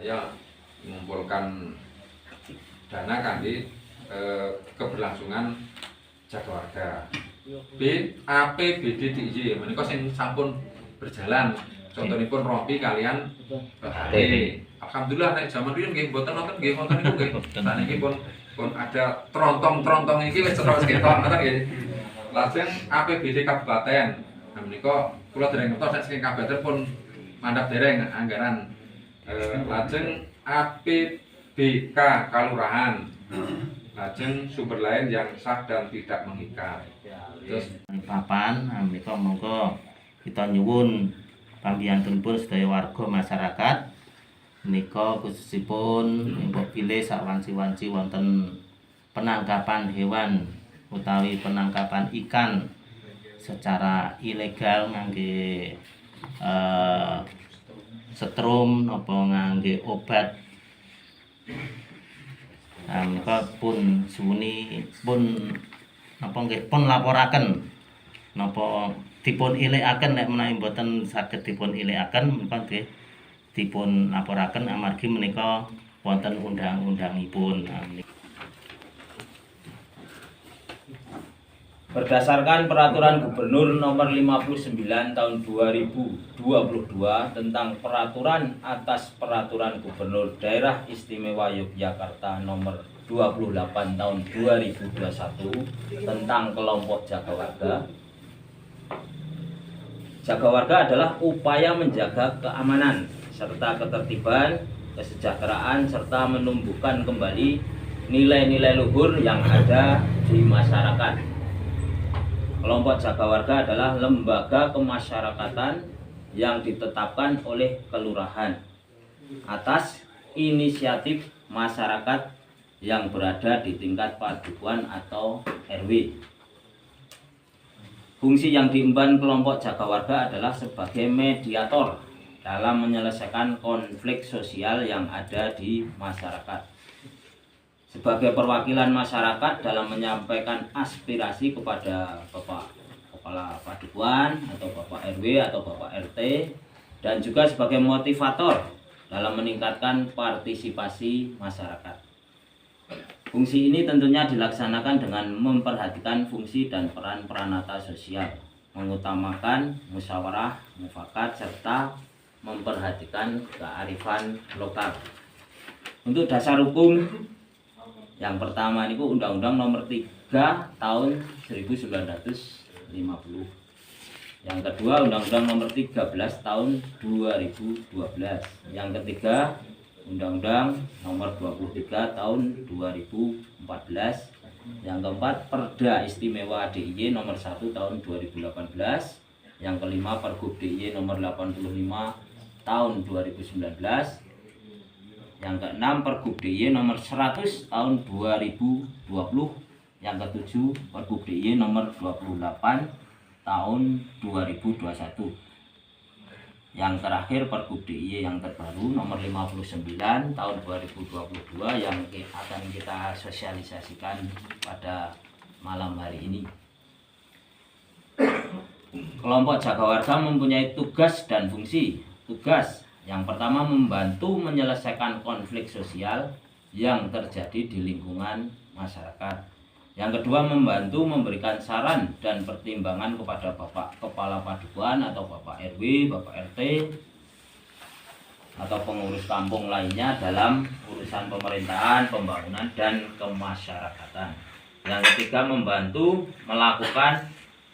ya mengumpulkan dana kangge keberlangsungan jaga warga. B. APBD DIY menika sing sampun berjalan. Contohipun rompi kalian HT. Alhamdulillah nek zaman riyen nggih mboten nonton nggih wonten niku nggih. Saniki pun ada trontong-trontong iki wis terus ketok ngoten nggih. Lajeng APBD kabupaten. Nah menika kula dereng ngertos nek saking kabupaten pun mandhap dereng anggaran. Lajeng APBK kalurahan. Lajeng sumber lain yang sah dan tidak mengikat. Terus papan menika monggo kita nyuwun pambiyantunipun sedaya warga masyarakat menika khususipun mbok pilih sak wanci-wanci wonten penangkapan hewan utawi penangkapan ikan secara ilegal ngangge setrum napa ngangge obat. Menika pun suwuni pun napa nggih pun laporaken napa dipun ilikaken nek menawi mboten saged dipun ilikaken menika nggih dipun laporaken amargi menika wonten undang-undangipun. Berdasarkan Peraturan Gubernur Nomor 59 Tahun 2022 tentang Peraturan atas Peraturan Gubernur Daerah Istimewa Yogyakarta Nomor 28 Tahun 2021 tentang kelompok jaga warga. Jaga warga adalah upaya menjaga keamanan serta ketertiban, kesejahteraan serta menumbuhkan kembali nilai-nilai luhur yang ada di masyarakat. Kelompok jaga warga adalah lembaga kemasyarakatan yang ditetapkan oleh kelurahan atas inisiatif masyarakat yang berada di tingkat padukuhan atau RW. Fungsi yang diemban kelompok jaga warga adalah sebagai mediator dalam menyelesaikan konflik sosial yang ada di masyarakat. Sebagai perwakilan masyarakat dalam menyampaikan aspirasi kepada Bapak Kepala Padukuhan atau Bapak RW atau Bapak RT, dan juga sebagai motivator dalam meningkatkan partisipasi masyarakat. Fungsi ini tentunya dilaksanakan dengan memperhatikan fungsi dan peran peranata sosial, mengutamakan musyawarah, mufakat, serta memperhatikan kearifan lokal. Untuk dasar hukum yang pertama niku Undang-Undang Nomor 3 Tahun 1950. Yang kedua Undang-Undang Nomor 13 Tahun 2012. Yang ketiga Undang-Undang Nomor 23 Tahun 2014. Yang keempat Perda Istimewa DIY Nomor 1 Tahun 2018. Yang kelima Pergub DIY Nomor 85 Tahun 2019. Yang keenam Pergub DIY Nomor 100 Tahun 2020. Yang ketujuh Pergub DIY Nomor 28 Tahun 2021. Yang terakhir Pergub DIY yang terbaru Nomor 59 Tahun 2022 yang akan kita sosialisasikan pada malam hari ini. Kelompok jaga warga mempunyai tugas dan fungsi. Tugas yang pertama membantu menyelesaikan konflik sosial yang terjadi di lingkungan masyarakat. Yang kedua membantu memberikan saran dan pertimbangan kepada Bapak Kepala Padukuhan atau Bapak RW, Bapak RT atau pengurus kampung lainnya dalam urusan pemerintahan, pembangunan dan kemasyarakatan. Yang ketiga membantu melakukan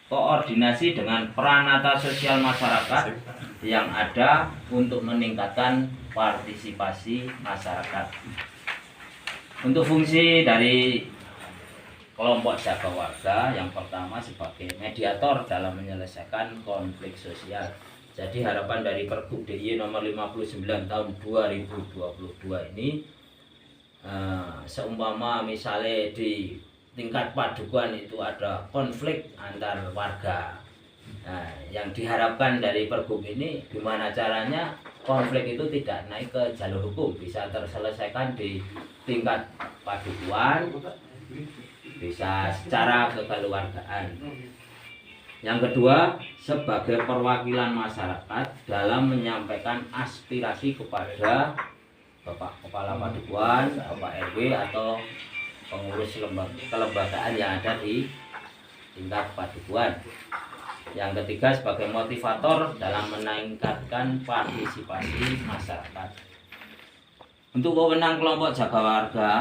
koordinasi dengan peranata sosial masyarakat yang ada untuk meningkatkan partisipasi masyarakat. Untuk fungsi dari kelompok jaga warga yang pertama sebagai mediator dalam menyelesaikan konflik sosial. Jadi harapan dari Pergub DIY Nomor 59 Tahun 2022 ini seumpama misalnya di tingkat padukuhan itu ada konflik antar warga. Nah, yang diharapkan dari Pergub ini gimana caranya konflik itu tidak naik ke jalur hukum, bisa terselesaikan di tingkat padukuhan, bisa secara kekeluargaan. Yang kedua, sebagai perwakilan masyarakat dalam menyampaikan aspirasi kepada Bapak Kepala Padukuhan, Bapak RW atau pengurus kelembagaan yang ada di tingkat padukuhan. Yang ketiga sebagai motivator dalam meningkatkan partisipasi masyarakat. Untuk wewenang kelompok jaga warga,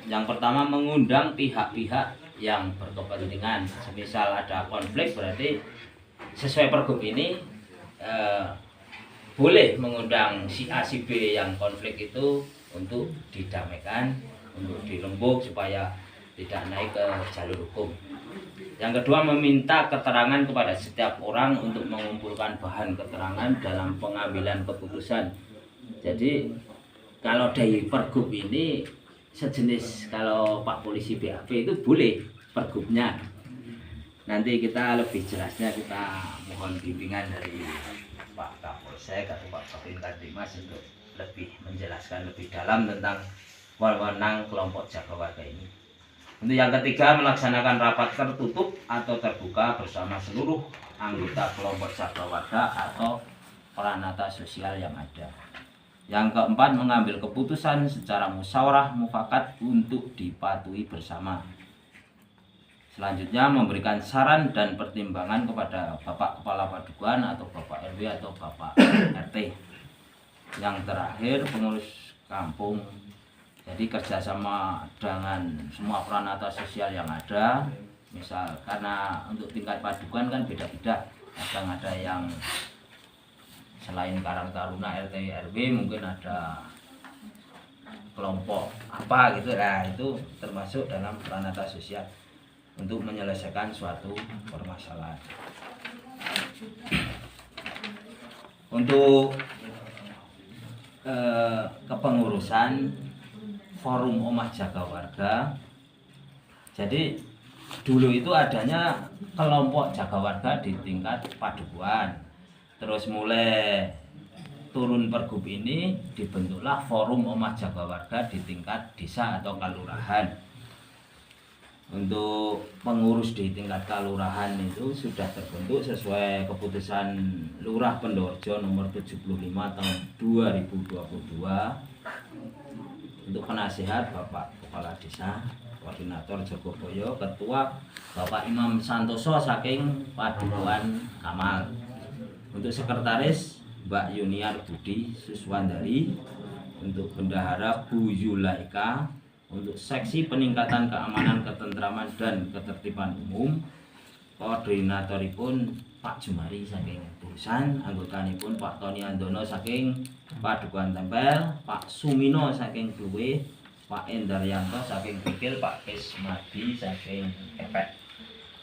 yang pertama mengundang pihak-pihak yang berkepentingan. Semisal ada konflik, berarti sesuai pergub ini boleh mengundang si A si B yang konflik itu untuk didamaikan, untuk dirembuk supaya tidak naik ke jalur hukum. Yang kedua meminta keterangan kepada setiap orang untuk mengumpulkan bahan keterangan dalam pengambilan keputusan. Jadi kalau dari pergub ini sejenis kalau Pak Polisi BAP itu boleh pergubnya. Nanti kita lebih jelasnya kita mohon bimbingan dari Pak Kapolsek atau Pak Kapolres untuk lebih menjelaskan lebih dalam tentang wewenang kelompok jaga warga ini. Untuk yang ketiga melaksanakan rapat tertutup atau terbuka bersama seluruh anggota kelompok jaga warga atau peranata sosial yang ada. Yang keempat mengambil keputusan secara musyawarah mufakat untuk dipatuhi bersama. Selanjutnya memberikan saran dan pertimbangan kepada Bapak Kepala Padukuhan atau Bapak RW atau Bapak RT. Yang terakhir pengurus kampung. Jadi kerjasama dengan semua peranata sosial yang ada. Misal karena untuk tingkat padukuhan kan beda-beda. Kadang ada yang selain Karang Taruna RT RW mungkin ada kelompok apa gitu. Nah itu termasuk dalam peranata sosial untuk menyelesaikan suatu permasalahan. Untuk kepengurusan forum Omah Jaga Warga, jadi dulu itu adanya kelompok jaga warga di tingkat padukuhan. Terus mulai turun pergub ini dibentuklah forum Omah Jaga Warga di tingkat desa atau kelurahan. Untuk pengurus di tingkat kelurahan itu sudah terbentuk sesuai keputusan Lurah Pendorjo nomor 75 tahun 2022. Untuk penasehat Bapak Kepala Desa, Koordinator Jogoboyo, Ketua Bapak Imam Santoso saking Padukuhan Kamal. Untuk sekretaris Mbak Yuniar Budi Suswandari, untuk bendahara Bu Yulaika, untuk seksi peningkatan keamanan, ketentraman dan ketertiban umum, koordinatoripun Pak Jumari saking Burusan, anggotanipun Pak Tony Andono saking Padukuhan Tempel, Pak Sumino saking Kluwe, Pak Endaryanto saking Pikil, Pak Kismadi saking Kepek.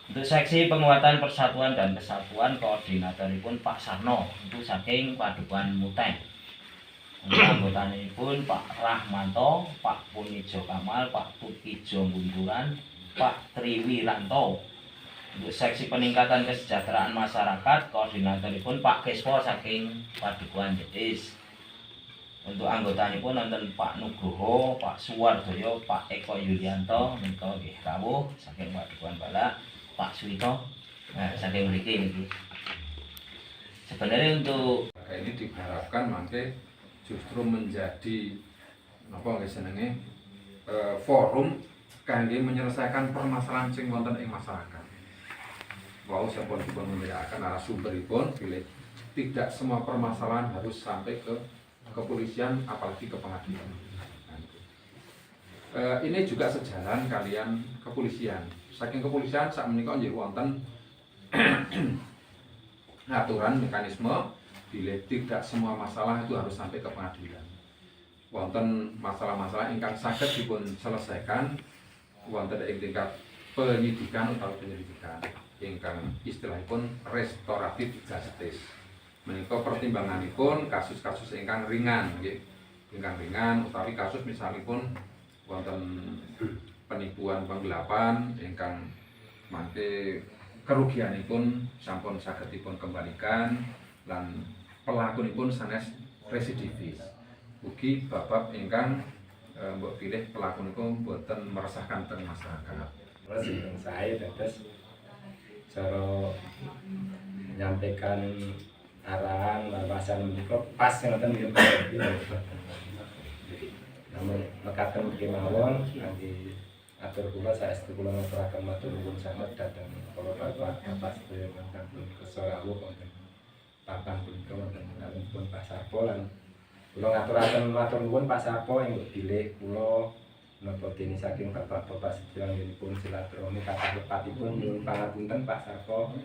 Untuk seksi penguatan persatuan dan kesatuan, koordinatoripun Pak Sarno itu saking Padukuhan Muteng. Untuk anggotanipun Pak Rahmanto, Pak Punijo Kamal, Pak Pukijo Bunduran, Pak Triwiranto. Untuk seksi peningkatan kesejahteraan masyarakat, koordinatoripun Pak Keswo saking Padukuhan Jetis. Untuk anggotanipun wonten Pak Nugroho, Pak Suwardoyo, Pak Eko Yulianto menika nggih rawuh saking Padukuhan Balak, Pak Suwito saking mriki niki. Sebenarnya untuk ini diharapkan mangke justru menjadi napa nggih jenenge forum kangge menyelesaikan permasalahan sing wonten ing masyarakat. Wau sampun dipun mundhakaken narasumberipun bilih tidak semua permasalahan harus sampai ke kepolisian apalagi ke pengadilan. Ini juga sejalan kalian kepolisian. Saking kepolisian sak menika nggih wonten aturan mekanisme bila tidak semua masalah itu harus sampai ke pengadilan. Wonten masalah-masalah ingkang saged dipun selesaikan wonten ing tingkat penyidikan atau penyelidikan ingkang istilahipun restoratif justice. Menika pertimbanganipun kasus-kasus ingkang ringan nggih. Ingkang ringan utawi kasus misalipun wonten penipuan penggelapan ingkang mangke kerugianipun sampun saged dipun kembalikan lan pelakunipun sanes residivis. Ugi bab-bab ingkang mbok pilih pelakunipun boten meresahkan teng masyarakat. Terus yang saya terus cara menyampaikan arahan bahasan pas ngoten nggih. mekaten kemawon kanthi atur kula saestu kula ngaturaken matur nuwun sanget dhateng para bapak sedaya ingkang kersa rawuh wonten papan punika wonten dalemipun Pak Sarpo lan kula ngaturaken matur nuwun Pak Sarpo ing bilih kula menapa dene saking bapak-bapak sedaya anggenipun silaturahmi kathah lepatipun nyuwun pangapunten Pak Sarpo